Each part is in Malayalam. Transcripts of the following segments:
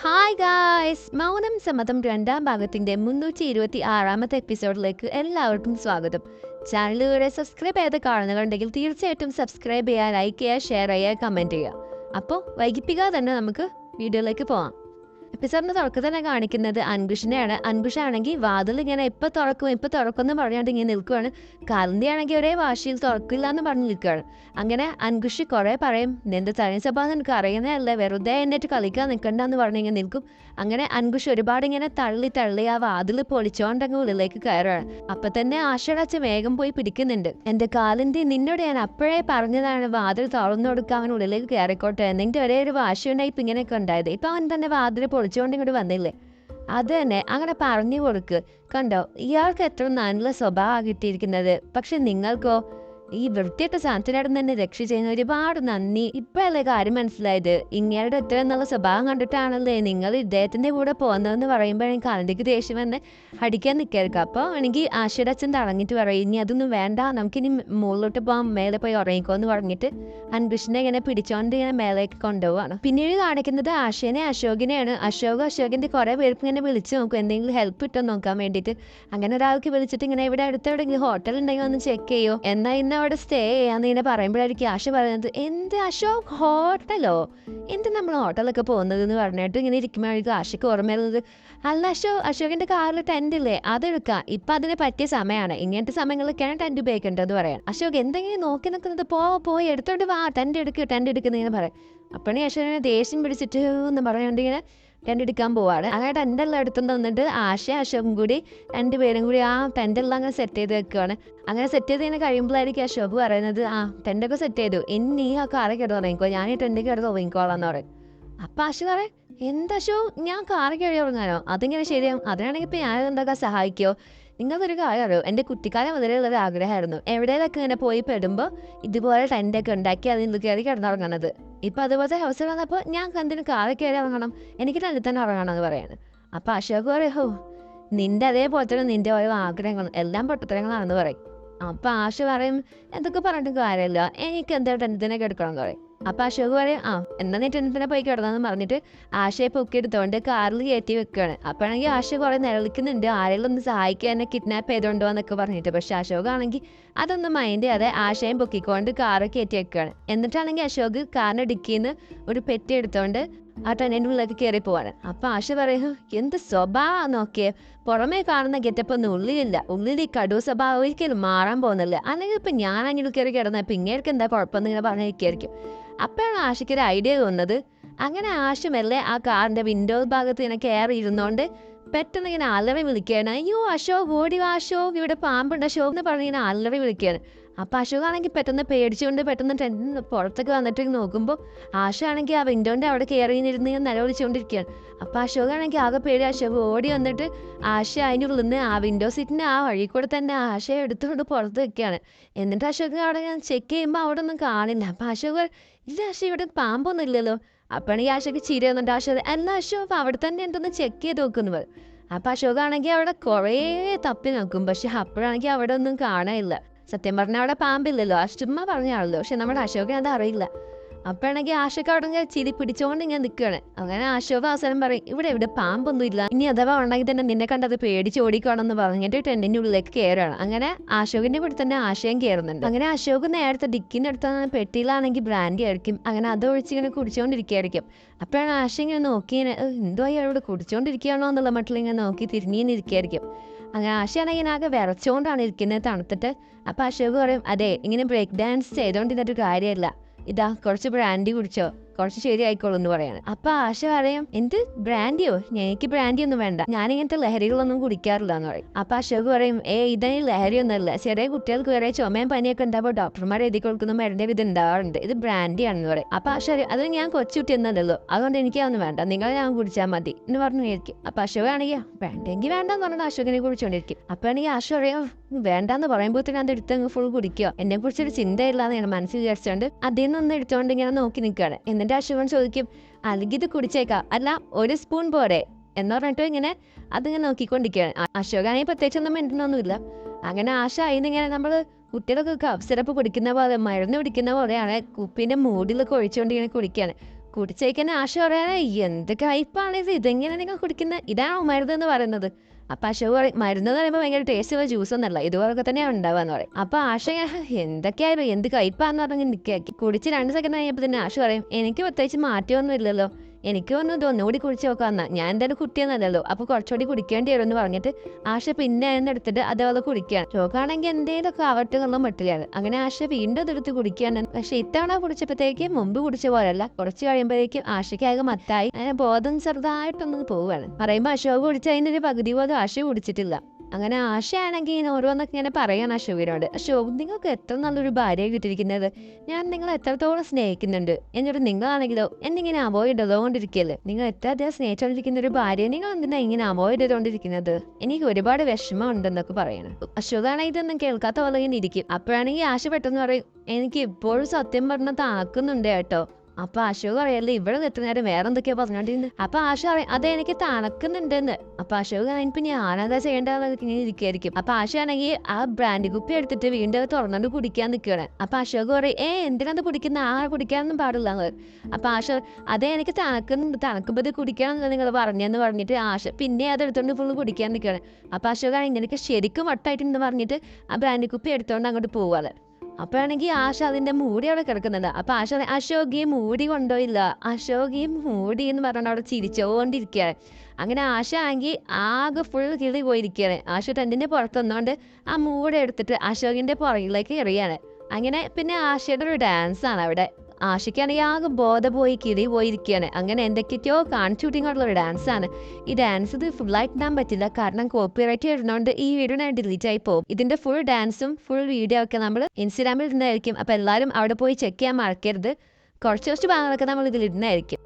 ഹായ് ഗായ്സ്, മൗനം സമ്മതം രണ്ടാം ഭാഗത്തിന്റെ 326ാമത്തെ എപ്പിസോഡിലേക്ക് എല്ലാവർക്കും സ്വാഗതം. ചാനൽ ഇതുവരെ സബ്സ്ക്രൈബ് ചെയ്ത് കാണുന്നവരുണ്ടെങ്കിൽ തീർച്ചയായിട്ടും സബ്സ്ക്രൈബ് ചെയ്യുക, ലൈക്ക് ചെയ്യുക, ഷെയർ ചെയ്യുക, കമൻറ്റ് ചെയ്യുക. അപ്പോൾ വൈകിപ്പിക്കാതെ തന്നെ നമുക്ക് വീഡിയോയിലേക്ക് പോവാം. എപ്പിസോഡിന്റെ തുടക്കത്തിൽ തന്നെ കാണിക്കുന്നത് അൻകുഷിനെയാണ്. അൻകുഷാണെങ്കിൽ വാതിൽ ഇങ്ങനെ ഇപ്പം തുറക്കും എന്ന് പറഞ്ഞുകൊണ്ട് ഇങ്ങനെ നിൽക്കുകയാണ്. കാലിൻ്റെ ആണെങ്കിൽ ഒരേ വാശിയിൽ തുറക്കില്ല എന്ന് പറഞ്ഞ് നിൽക്കുകയാണ്. അങ്ങനെ അൻകുഷ് കുറേ പറയും, നിന്റെ തനി സ്വഭാവം നിനക്ക് അറിയുന്നതല്ലേ, വെറുതെ എന്നിട്ട് കളിക്കാൻ നിൽക്കണ്ടെന്ന് പറഞ്ഞ് ഇങ്ങനെ നിൽക്കും. അങ്ങനെ അൻകുഷ് ഒരുപാട് ഇങ്ങനെ തള്ളി ആ വാതിൽ പൊളിച്ചോണ്ടങ്ങ് ഉള്ളിലേക്ക് കയറുകയാണ്. അപ്പം തന്നെ ആശടച്ച് വേഗം പോയി പിടിക്കുന്നുണ്ട്. എൻ്റെ കാലിൻ്റെ നിന്നോട് ഞാൻ അപ്പോഴേ പറഞ്ഞതാണ് വാതിൽ തുറന്നു കൊടുക്കാൻ, അവൻ ഉള്ളിലേക്ക് കയറിക്കോട്ടെ, നിന്റെ ഒരേ ഒരു വാശിയുണ്ടായി ഇപ്പം ഇങ്ങനെയൊക്കെ ഉണ്ടായത്. ഇപ്പം അവൻ തന്നെ വാതിൽ പൊളിച്ചുകൊണ്ട് ഇങ്ങോട്ട് വന്നില്ലേ, അത് തന്നെ അങ്ങനെ പറഞ്ഞു കൊടുക്ക്. കണ്ടോ, ഇയാൾക്ക് എത്ര നല്ല സ്വഭാവം കിട്ടിയിരിക്കുന്നത്, പക്ഷെ നിങ്ങൾക്കോ ഈ വൃത്തിയായിട്ട സാധനത്തിനായിട്ട് തന്നെ രക്ഷ ചെയ്യുന്ന ഒരുപാട് നന്ദി. ഇപ്പോഴല്ലേ കാര്യം മനസ്സിലായത്, ഇങ്ങയുടെ എത്ര നല്ല സ്വഭാവം കണ്ടിട്ടാണല്ലേ നിങ്ങൾ ഇദ്ദേഹത്തിന്റെ കൂടെ പോകുന്നതെന്ന് പറയുമ്പോൾ എനിക്ക് അതിലേക്ക് ദേഷ്യം വന്ന് അടിക്കാൻ നിൽക്കരുത്. അപ്പോൾ എനിക്ക് ആശയുടെ അച്ഛൻ തടങ്ങിട്ട് പറയും, ഇനി അതൊന്നും വേണ്ട, നമുക്കിനി മുകളിലോട്ട് പോകാം, മേലെ പോയി ഉറങ്ങിക്കോ എന്ന് പറഞ്ഞിട്ട് അൻകുഷിനെ ഇങ്ങനെ പിടിച്ചോണ്ട് ഇങ്ങനെ മേലേക്ക് കൊണ്ടുപോവാണ്. പിന്നീട് കാണിക്കുന്നത് ആശയനെ അശോകിനെയാണ്. അശോകിന്റെ കുറെ പേർക്ക് ഇങ്ങനെ വിളിച്ചു നോക്കും, എന്തെങ്കിലും ഹെൽപ്പ് കിട്ടുമോ നോക്കാൻ വേണ്ടിയിട്ട്. അങ്ങനെ ഒരാൾക്ക് വിളിച്ചിട്ട് ഇങ്ങനെ ഇവിടെ അടുത്തെവിടെയെങ്കിലും ഹോട്ടൽ ഉണ്ടെങ്കിൽ ഒന്ന് ചെക്ക് ചെയ്യോ, എന്നാൽ ഇന്ന് അവിടെ സ്റ്റേ ചെയ്യാന്ന് ഇങ്ങനെ പറയുമ്പോഴായിരിക്കും ആശ പറയുന്നത്, എന്ത് അശോക് ഹോട്ടലോ, എന്ത് നമ്മൾ ഹോട്ടലൊക്കെ പോകുന്നത് എന്ന് പറഞ്ഞിട്ട് ഇങ്ങനെ ഇരിക്കുമ്പോഴായിരിക്കും ആശയ്ക്ക് ഓർമ്മ വരുന്നത്, അല്ല അശോകിന്റെ കാറിൽ ടെന്റ് ഇല്ലേ, അതെടുക്കാം, ഇപ്പൊ അതിന് പറ്റിയ സമയമാണ്, ഇങ്ങനത്തെ സമയങ്ങളിലൊക്കെയാണ് ടെന്റ് ഉപയോഗിക്കേണ്ടത് പറയാൻ. അശോക് എന്തെങ്കിലും നോക്കി നിൽക്കുന്നത്, പോയി എടുത്തോണ്ട് വാ, ടെന്റ് എടുക്കുന്ന ഇങ്ങനെ പറയാം. അപ്പണി അശോകിനെ ദേഷ്യം പിടിച്ചിട്ട് എന്ന് പറഞ്ഞുകൊണ്ട് ഇങ്ങനെ ടെൻ്റ് എടുക്കാൻ പോവാണ്. അങ്ങനെ ടെൻ്റെല്ലാം എടുത്തുകൊണ്ട് വന്നിട്ട് അശോകും കൂടി രണ്ടുപേരും കൂടി ആ ടെൻ്റെല്ലാം അങ്ങനെ സെറ്റ് ചെയ്ത് വെക്കുകയാണ്. അങ്ങനെ സെറ്റ് ചെയ്ത് ഇങ്ങനെ കഴിയുമ്പോഴായിരിക്കും അശോക് പറയുന്നത്, ടെൻ്റൊക്കെ സെറ്റ് ചെയ്തു, ഇനി നീ ആ കാറ് കിടന്ന് തുടങ്ങിക്കോ, ഞാൻ ഈ ടെൻ്റ് കിടന്ന് തുടങ്ങിക്കോളാന്ന് പറയും. അപ്പം അശോക് പറയും, എന്താ ഞാൻ കാറ് കഴിയാൻ തുടങ്ങാനോ, അതിങ്ങനെ ശരിയാവും, അതിനാണെങ്കിൽ ഇപ്പം ഞാൻ എന്താക്കാൻ സഹായിക്കോ, നിങ്ങൾക്കൊരു കാര്യം അറിയോ, എൻ്റെ കുട്ടിക്കാലം മുതലേ ഉള്ളൊരു ആഗ്രഹമായിരുന്നു എവിടെയൊക്കെ ഇങ്ങനെ പോയി പെടുമ്പോൾ ഇതുപോലെ ടെൻ്റൊക്കെ ഉണ്ടാക്കി അതിൽ കയറി കിടന്നിറങ്ങണത്. ഇപ്പം അതുപോലത്തെ അവസരം വന്നപ്പോൾ ഞാൻ കണ്ടിന് കാറിൽ കയറി ഇറങ്ങണം, എനിക്ക് ടെൻ്റിൽ തന്നെ ഇറങ്ങണം എന്ന് പറയാണ്. അപ്പം അശോക് പറയും, നിന്റെ അതേപോലെ തന്നെ നിന്റെ ഓരോ ആഗ്രഹങ്ങൾ എല്ലാം പൊട്ടത്തരങ്ങളാണെന്ന് പറയും. അപ്പം ആശ പറയും, എന്തൊക്കെ പറഞ്ഞിട്ട് കാര്യമില്ല, എനിക്ക് എന്താ ടെൻ്റിനെ കിടക്കണം എന്ന് പറയും. അപ്പം അശോക് പറയും, എന്നാ നീ ടെൻ്റിനെ പോയി കിടന്നെന്ന് പറഞ്ഞിട്ട് ആശയെ പൊക്കിയെടുത്തോണ്ട് കാറിൽ കയറ്റി വെക്കുകയാണ്. അപ്പോഴാണെങ്കിൽ ആശ കുറെ നിലവിളിക്കുന്നുണ്ട്, ആരെങ്കിലും ഒന്ന് സഹായിക്കുക, എന്നെ കിഡ്നാപ്പ് ചെയ്തോണ്ടോ എന്നൊക്കെ പറഞ്ഞിട്ട്. പക്ഷെ അശോക് ആണെങ്കിൽ അതൊന്നും മൈൻഡ് ചെയ്യാതെ ആശയം പൊക്കിക്കൊണ്ട് കാറ് കയറ്റി വെക്കുകയാണ്. എന്നിട്ടാണെങ്കിൽ അശോക് കാറിന്റെ ഡിക്കിന്ന് ഒരു പെട്ടി എടുത്തോണ്ട് ആ ടെന്നിൻ്റെ ഉള്ളിലേക്ക് കയറി പോവാണ്. അപ്പം ആശ പറയും, എന്ത് സ്വഭാവം നോക്കിയേ, പുറമേ കാണുന്ന ഗെറ്റപ്പ് ഒന്നും ഉള്ളിൽ ഈ കടു സ്വഭാവം ഒരിക്കലും മാറാൻ പോകുന്നില്ല, അല്ലെങ്കിൽ ഇപ്പം ഞാൻ അങ്ങനെ കയറി കിടന്ന ഇപ്പം ഇങ്ങേർക്ക് എന്താ കുഴപ്പമെന്ന് ഇങ്ങനെ പറഞ്ഞിരിക്കും. അപ്പോഴാണ് ആശയ്ക്ക് ഒരു ഐഡിയ തോന്നുന്നത്. അങ്ങനെ ആശമല്ലേ ആ കാറിന്റെ വിൻഡോ ഭാഗത്ത് ഇങ്ങനെ കയറി ഇരുന്നോണ്ട് പെട്ടെന്ന് ഇങ്ങനെ അലറി വിളിക്കുകയാണ്, അയ്യോ അശോക് ഓടി വാ അശോക്, ഇവിടെ പാമ്പുണ്ട് അശോക് എന്ന് പറഞ്ഞ് ഇങ്ങനെ അലറി വിളിക്കുകയാണ്. അപ്പം അശോക് ആണെങ്കിൽ പെട്ടെന്ന് പേടിച്ചുകൊണ്ട് പെട്ടെന്ന് ടെന്റിന് പുറത്തൊക്കെ വന്നിട്ട് നോക്കുമ്പോൾ ആശ ആണെങ്കിൽ ആ വിൻഡോന്റെ അവിടെ കയറി ഇരുന്ന് നിലവിളിച്ചുകൊണ്ടിരിക്കുകയാണ്. അപ്പം അശോക് ആണെങ്കിൽ ആകെ പേടി. അശോക് ഓടി വന്നിട്ട് ആശ അതിൻ്റെ ഉള്ളിൽ നിന്ന് ആ വിൻഡോ സീറ്റിന് ആ വഴി കൂടെ തന്നെ ആശയെ എടുത്തുകൊണ്ട് പുറത്ത് വെക്കുകയാണ്. എന്നിട്ട് അശോക് അവിടെ ഞാൻ ചെക്ക് ചെയ്യുമ്പോൾ അവിടെ ഒന്നും കാണില്ല. അപ്പം അശോക്, ഇല്ല ആശ ഇവിടെ പാമ്പൊന്നും ഇല്ലല്ലോ. അപ്പോഴാണ് ഈ ആശയ്ക്ക് ചിരി വന്നിട്ട് അശോക്, അല്ല അശോക് അവിടെ തന്നെ എന്തൊന്ന് ചെക്ക് ചെയ്ത് നോക്കുന്നു. അപ്പം അശോക് ആണെങ്കിൽ അവിടെ കുറേ തപ്പി നോക്കും, പക്ഷെ അപ്പോഴാണെങ്കിൽ അവിടെ ഒന്നും കാണാനില്ല. സത്യം പറഞ്ഞാൽ അവിടെ പാമ്പില്ലല്ലോ, ചുമ്മാ പറഞ്ഞാണല്ലോ, പക്ഷെ നമ്മുടെ അശോകിന് അത് അറിയില്ല. അപ്പോഴാണെങ്കിൽ ആശയ്ക്ക് അവിടെ ഇങ്ങനെ ചിരി പിടിച്ചോണ്ട് ഇങ്ങനെ നിൽക്കുകയാണ്. അങ്ങനെ അശോക് അവസരം പറയും, ഇവിടെ പാമ്പൊന്നും ഇല്ല, ഇനി അഥവാ ഉണ്ടെങ്കിൽ തന്നെ നിന്നെ കണ്ടത് പേടിച്ച് ഓടിക്കണമെന്ന് പറഞ്ഞിട്ട് ടെന്റിന്റെ ഉള്ളിലേക്ക് കയറുകയാണ്. അങ്ങനെ അശോകിന്റെ കൂടെ തന്നെ ആശയം കയറുന്നുണ്ട്. അങ്ങനെ അശോക് നേരത്തെ ഡിക്കിന്റെ അടുത്ത പെട്ടിയിലാണെങ്കിൽ ബ്രാൻഡി ആയിരിക്കും, അങ്ങനെ അത് ഒഴിച്ചിങ്ങനെ കുടിച്ചോണ്ടിരിക്കുകയായിരിക്കും. അപ്പോഴാണ് ആശ ഇങ്ങനെ നോക്കി എന്തോ അയാളോട് കുടിച്ചോണ്ടിരിക്കുകയാണോ എന്നുള്ള മട്ടിൽ ഇങ്ങനെ നോക്കി തിരിഞ്ഞിരിക്കുകയായിരിക്കും. അങ്ങനെ ആശയാണെങ്കിൽ ആകെ വിറച്ചുകൊണ്ടാണ് ഇരിക്കുന്നത് തണുത്തിട്ട്. അപ്പം അശോക് പറയും, അതെ ഇങ്ങനെ ബ്രേക്ക് ഡാൻസ് ചെയ്തോണ്ടിരുന്നിട്ട് കാര്യമില്ല, ഇതാ കുറച്ച് ബ്രാൻഡി കുടിച്ചോ, കുറച്ച് ശരിയായിക്കോളൂ എന്ന് പറയാണ്. അപ്പൊ ആശ പറയും, എന്ത് ബ്രാൻഡിയോ, എനിക്ക് ബ്രാൻഡി ഒന്നും വേണ്ട, ഞാനിങ്ങനത്തെ ലഹരികളൊന്നും കുടിക്കാറില്ല എന്ന് പറയും. അപ്പൊ അശോക് പറയും, ഇതിന് ലഹരിയൊന്നുമല്ല, ചെറിയ കുട്ടികൾക്ക് വരെ ചുമയും പനിയൊക്കെ ഉണ്ടാവുമ്പോൾ ഡോക്ടർമാർ എഴുതി കൊടുക്കുന്ന മരുന്നിൽ ഇത് ഉണ്ടാവാറുണ്ട്, ഇത് ബ്രാൻഡി ആണെന്ന് പറയും. അപ്പൊ ആശ പറയും, അത് ഞാൻ കൊച്ചുകുട്ടി എന്നല്ലോ, അതുകൊണ്ട് എനിക്കൊന്നും വേണ്ട, നിങ്ങൾ ഞാൻ കുടിച്ചാൽ മതി എന്ന് പറഞ്ഞിരിക്കും. അപ്പൊ അശോക് ആണെങ്കിൽ വേണ്ടെങ്കിൽ വേണ്ടെന്ന് പറഞ്ഞാൽ അശോകിനെ കുടിച്ചോണ്ടിരിക്കും. അപ്പൊ ആണെങ്കിൽ ആശ പറയും, വേണ്ടാന്ന് പറയുമ്പോഴത്തേനും അത് എടുത്തങ്ങ് ഫുൾ കുടിക്കുക, എന്നെ കുറിച്ചൊരു ചിന്തയില്ലാന്ന് ഞാൻ മനസ്സിൽ വിചാരിച്ചുകൊണ്ട് അതിൽ നിന്ന് എടുത്തുകൊണ്ട് ഇങ്ങനെ നോക്കി നിൽക്കുകയാണ്. എന്നിട്ട് അശോകൻ ചോദിക്കും, അല്ലെങ്കിൽ ഇത് കുടിച്ചേക്കാം, അല്ല ഒരു സ്പൂൺ പോരെ എന്ന് പറഞ്ഞിട്ട് ഇങ്ങനെ അതിങ്ങനെ നോക്കിക്കൊണ്ടിരിക്കുകയാണ്. അശോകാണെങ്കിൽ പ്രത്യേകിച്ചൊന്നും മിണ്ടുന്നൊന്നുമില്ല. അങ്ങനെ ആശ അതിനിങ്ങനെ നമ്മൾ കുട്ടികളൊക്കെ കഫ് സിറപ്പ് കുടിക്കുന്ന പോലെ, മരുന്ന് കുടിക്കുന്ന പോലെയാണ് കുപ്പീൻ്റെ മൂടിലൊക്കെ ഒഴിച്ചുകൊണ്ട് ഇങ്ങനെ കുടിക്കുകയാണ്. കുടിച്ചേക്കുന്ന ആശ പറയാനേ എന്ത് കയ്പാണ് ഇതെങ്ങനെയാണ് നിങ്ങൾ കുടിക്കുന്നത്, ഇതാണോ മരുന്നെന്ന് പറയുന്നത്. അപ്പൊ അശോക് പറയും മരുന്ന് എന്ന് പറയുമ്പോൾ ഭയങ്കര ടേസ്റ്റുള്ള ജ്യൂസ് ഒന്നല്ല, ഇതുപോലൊക്കെ തന്നെയാണ് ഉണ്ടാവാന്ന് പറയും. അപ്പൊ ആശ എന്തൊക്കെയായാലും എന്ത് കയ്പാന്ന് പറഞ്ഞ് നിൽക്കാക്കി കുടിച്ച് 2 സെക്കൻഡ് കഴിഞ്ഞപ്പോൾ തന്നെ ആശ പറയും എനിക്ക് പ്രത്യേകിച്ച് മാറ്റമൊന്നും ഇല്ലല്ലോ, എനിക്ക് വന്നു ഒന്നുകൂടി കുടിച്ച് നോക്കാമെന്നാ, ഞാൻ എന്തായാലും കുട്ടിയൊന്നല്ലല്ലോ, അപ്പൊ കുറച്ചുകൂടി കുടിക്കേണ്ടി വരും എന്ന് പറഞ്ഞിട്ട് ആശ പിന്നെ എടുത്തിട്ട് അതേപോലെ കുടിക്കുകയാണ്. ഷോക്കാണെങ്കിൽ എന്തേലൊക്കെ ആവട്ടെ എന്നുള്ള മട്ടിലാണ്. അങ്ങനെ ആശ വീണ്ടും അതെടുത്ത് കുടിക്കുകയാണ്. പക്ഷെ ഇത്തവണ കുടിച്ചപ്പോഴത്തേക്ക് മുമ്പ് കുടിച്ച പോലല്ല, കുറച്ച് കഴിയുമ്പോഴേക്കും ആശയ്ക്കാകെ മത്തായി അങ്ങനെ ബോധം ചെറുതായിട്ടൊന്ന് പോവുകയാണ്. പറയുമ്പോൾ അശോക് കുടിച്ച അതിൻ്റെ ഒരു പകുതി പോലും ആശ കുടിച്ചിട്ടില്ല. അങ്ങനെ ആശയാണെങ്കിൽ ഇങ്ങനെ ഓരോന്നൊക്കെ ഇങ്ങനെ പറയാണ് അശോകിനോട്, അശോക് നിങ്ങൾക്ക് എത്ര നല്ലൊരു ഭാര്യയെ കിട്ടിയിരിക്കുന്നത്, ഞാൻ നിങ്ങളെ എത്രത്തോളം സ്നേഹിക്കുന്നുണ്ട്, എന്നിട്ട് നിങ്ങളാണെങ്കിലോ എന്നിങ്ങനെ അവോയ്ഡ് ചെയ്തുകൊണ്ടിരിക്കുകയല്ലേ, നിങ്ങൾ എത്ര അധികം സ്നേഹിച്ചുകൊണ്ടിരിക്കുന്ന ഒരു ഭാര്യയെ നിങ്ങൾ എന്തിനാ ഇങ്ങനെ അവോയ്ഡ് ചെയ്തുകൊണ്ടിരിക്കുന്നത്, എനിക്ക് ഒരുപാട് വിഷമം ഉണ്ടെന്നൊക്കെ പറയണം. അശോകാണെങ്കിൽ ഇതൊന്നും കേൾക്കാത്ത പോലെ ഇങ്ങനെ ഇരിക്കും. അപ്പോഴാണെങ്കിൽ ആശ പെട്ടെന്ന് പറയും എനിക്ക് ഇപ്പോഴും സത്യം പറഞ്ഞ താക്കുന്നുണ്ട് കേട്ടോ. അപ്പൊ അശോക് പറയല്ലേ ഇവിടെ എത്ര നേരം വേറെ എന്തൊക്കെയാ പറഞ്ഞോണ്ടിരുന്നത്. അപ്പൊ ആശ പറയും അതെ എനിക്ക് തണക്കുന്നുണ്ടെന്ന്. അപ്പൊ അശോക് ഇപ്പൊ ഞാനെന്താ ചെയ്യേണ്ടതെന്ന് ഇങ്ങനെ ഇരിക്കായിരിക്കും. അപ്പൊ ആശയാണെങ്കിൽ ആ ബ്രാൻഡി കുപ്പി എടുത്തിട്ട് വീണ്ടും തുറന്നുകൊണ്ട് കുടിക്കാൻ നിൽക്കുകയാണ്. അപ്പൊ അശോക് പറയും എന്തിനാ കുടിക്കുന്ന, ആ കുടിക്കാനൊന്നും പാടില്ല. അപ്പൊ ആശ അതെ എനിക്ക് തണക്കുന്നുണ്ട്, തണുക്കുമ്പോൾ കുടിക്കാന്ന് നിങ്ങൾ പറഞ്ഞെന്ന് പറഞ്ഞിട്ട് ആശ പിന്നെ അത് എടുത്തോണ്ട് ഫുള്ള് കുടിക്കാൻ നിൽക്കുകയാണ്. അപ്പൊ അശോക് എനിക്ക് ശരിക്കും വട്ടായിട്ടുണ്ടെന്ന് പറഞ്ഞിട്ട് ആ ബ്രാൻഡി കുപ്പി എടുത്തോണ്ട് അങ്ങോട്ട് പോവാറ്. അപ്പോഴാണെങ്കിൽ ആശ അതിന്റെ മൂടി അവിടെ കിടക്കുന്നുണ്ട്. അപ്പൊ ആശ അശോകി മൂടി കൊണ്ടുപോയില്ല, അശോകി മൂടി എന്ന് പറഞ്ഞാൽ അവിടെ ചിരിച്ചോണ്ടിരിക്കുകയാണ്. അങ്ങനെ ആശ ആണെങ്കിൽ ആകെ ഫുൾ കിളി പോയിരിക്കുകയാണ്. ആശ ടെന്റിന്റെ പുറത്തുനിന്നുകൊണ്ട് ആ മൂടി എടുത്തിട്ട് അശോകിന്റെ പുറകിലേക്ക് എറിയാണ്. അങ്ങനെ പിന്നെ ആശയുടെ ഒരു ഡാൻസ് ആണ് അവിടെ. ആശയ്ക്കാണെങ്കിൽ ആകെ ബോധം പോയി കിളി പോയിരിക്കുകയാണ്. അങ്ങനെ എന്തൊക്കെയോ കാണിച്ചു കൂട്ടിങ്ങോട്ടുള്ള ഒരു ഡാൻസ് ആണ്. ഈ ഡാൻസ് ഇത് ഫുള്ളായിട്ട് ഇടാൻ പറ്റില്ല, കാരണം കോപ്പിറൈറ്റ് ഇടുന്നതുകൊണ്ട് ഈ വീഡിയോ ഡിലീറ്റ് ആയി പോകും. ഇതിന്റെ ഫുൾ ഡാൻസും ഫുൾ വീഡിയോ ഒക്കെ നമ്മൾ ഇൻസ്റ്റാഗ്രാമിൽ ഇടുന്നതായിരിക്കും. അപ്പൊ എല്ലാവരും അവിടെ പോയി ചെക്ക് ചെയ്യാൻ മറക്കരുത്. കുറച്ച് ഭാഗങ്ങളൊക്കെ നമ്മൾ ഇതിൽ ഇടുന്നതായിരിക്കും.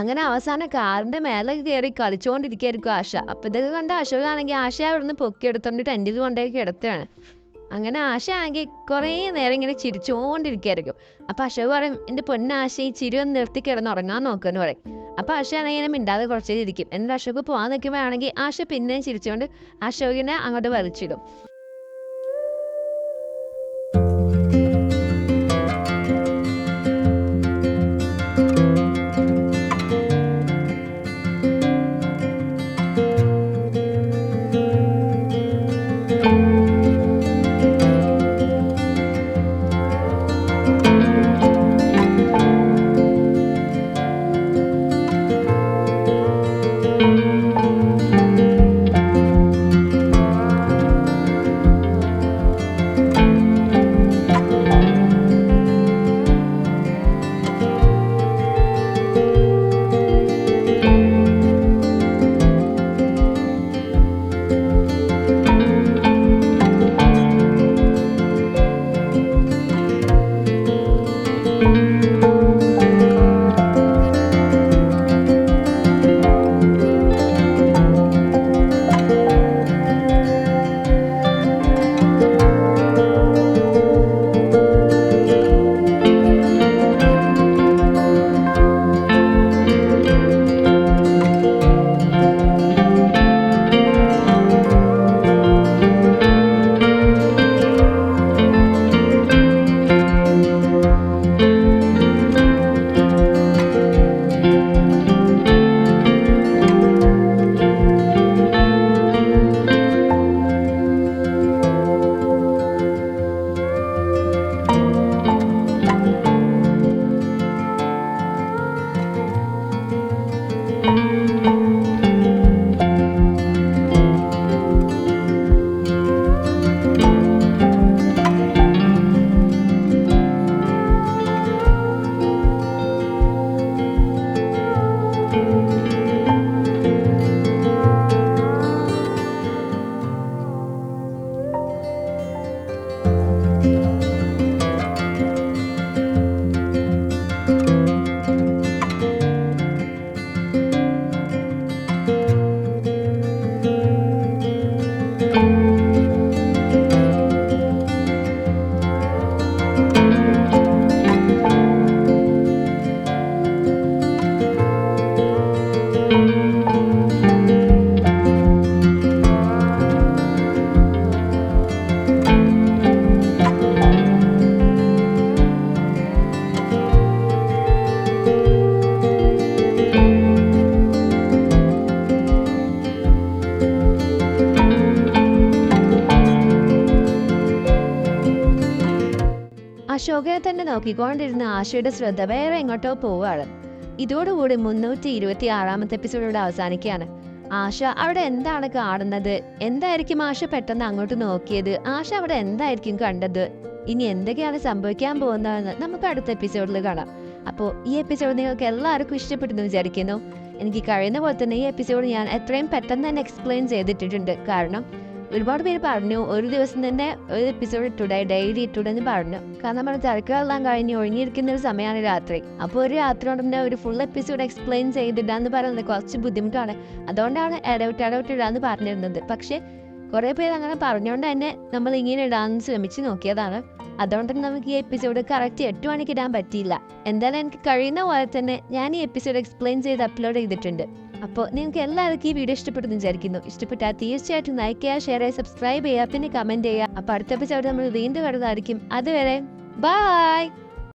അങ്ങനെ അവസാനം കാറിന്റെ മേലെ കയറി കളിച്ചുകൊണ്ടിരിക്കുകയായിരിക്കും ആശ. അപ്പൊ ഇതൊക്കെ കണ്ട അശോകാണെങ്കിൽ ആശ അവിടെ നിന്ന് പൊക്കിയെടുത്തോണ്ട് ടെന്റിൽ കൊണ്ടേക്ക് കിടത്തുകയാണ്. അങ്ങനെ ആശ ആണെങ്കിൽ കുറേ നേരം ഇങ്ങനെ ചിരിച്ചുകൊണ്ടിരിക്കുകയായിരിക്കും. അപ്പൊ അശോക് പറയും എന്റെ പൊന്നാശ ഈ ചിരി ഒന്ന് നിർത്തി കിടന്നുറങ്ങാൻ നോക്കുമെന്ന് പറയും. അപ്പൊ ആശ ആണെങ്കിൽ ഇങ്ങനെ മിണ്ടാതെ കുറച്ചേ ഇരിക്കും. എന്നിട്ട് അശോക് പോകാൻ നിൽക്കുമ്പോഴാണെങ്കിൽ ആശ പിന്നെയും ചിരിച്ചുകൊണ്ട് അശോകിനെ അങ്ങോട്ട് വലിച്ചിടും. അശോകനെ തന്നെ നോക്കിക്കൊണ്ടിരുന്ന ആശയുടെ ശ്രദ്ധ വേറെ എങ്ങോട്ടോ പോവാണ്. ഇതോടുകൂടി 326 എപ്പിസോഡോട് അവസാനിക്കുകയാണ്. ആശ അവിടെ എന്താണ് കാണുന്നത്? എന്തായിരിക്കും ആശ പെട്ടെന്ന് അങ്ങോട്ട് നോക്കിയത്? ആശ അവിടെ എന്തായിരിക്കും കണ്ടത്? ഇനി എന്തൊക്കെയാണ് സംഭവിക്കാൻ പോകുന്നതെന്ന് നമുക്ക് അടുത്ത എപ്പിസോഡിൽ കാണാം. അപ്പോൾ ഈ എപ്പിസോഡ് നിങ്ങൾക്ക് എല്ലാവർക്കും ഇഷ്ടപ്പെട്ടെന്ന് വിചാരിക്കുന്നു. എനിക്ക് കഴിയുന്ന പോലെ തന്നെ ഈ എപ്പിസോഡ് ഞാൻ എത്രയും പെട്ടെന്ന് തന്നെ എക്സ്പ്ലെയിൻ ചെയ്തിട്ടിട്ടുണ്ട്. കാരണം ഒരുപാട് പേര് പറഞ്ഞു ഒരു ദിവസം തന്നെ ഒരു എപ്പിസോഡ് ഇട്ടൂടെ, ഡെയിലി ഇട്ടൂടെ എന്ന് പറഞ്ഞു. കാരണം നമ്മുടെ തിരക്കുകളെല്ലാം കഴിഞ്ഞ് ഒഴിഞ്ഞിരിക്കുന്ന ഒരു സമയമാണ് രാത്രി. അപ്പോൾ ഒരു രാത്രി കൊണ്ട് തന്നെ ഒരു ഫുൾ എപ്പിസോഡ് എക്സ്പ്ലെയിൻ ചെയ്തിടാന്ന് പറയുന്നത് കുറച്ച് ബുദ്ധിമുട്ടാണ്. അതുകൊണ്ടാണ് ഇടവിട്ടിടാന്ന് പറഞ്ഞിരുന്നത്. പക്ഷെ കുറേ പേര് അങ്ങനെ പറഞ്ഞുകൊണ്ട് തന്നെ നമ്മൾ ഇങ്ങനെ ഇടാൻ ശ്രമിച്ച് നോക്കിയതാണ്. അതുകൊണ്ട് തന്നെ നമുക്ക് ഈ എപ്പിസോഡ് കറക്റ്റ് 8 മണിക്ക് ഇടാൻ പറ്റിയില്ല. എന്തായാലും എനിക്ക് കഴിയുന്ന പോലെ തന്നെ ഞാൻ ഈ എപ്പിസോഡ് എക്സ്പ്ലെയിൻ ചെയ്ത് അപ്ലോഡ് ചെയ്തിട്ടുണ്ട്. അപ്പോൾ നിങ്ങൾക്ക് എല്ലാവർക്കും ഈ വീഡിയോ ഇഷ്ടപ്പെട്ടെന്ന് വിചാരിക്കുന്നു. ഇഷ്ടപ്പെട്ടാൽ തീർച്ചയായിട്ടും ലൈക്ക് ചെയ്യുക, ഷെയർ ചെയ്യുക, സബ്സ്ക്രൈബ് ചെയ്യുക, പിന്നെ കമൻറ്റ് ചെയ്യുക. അപ്പോൾ അടുത്ത എപ്പിസോഡ് നമ്മൾ വീണ്ടും വരുന്നതായിരിക്കും. അതുവരെ ബൈ.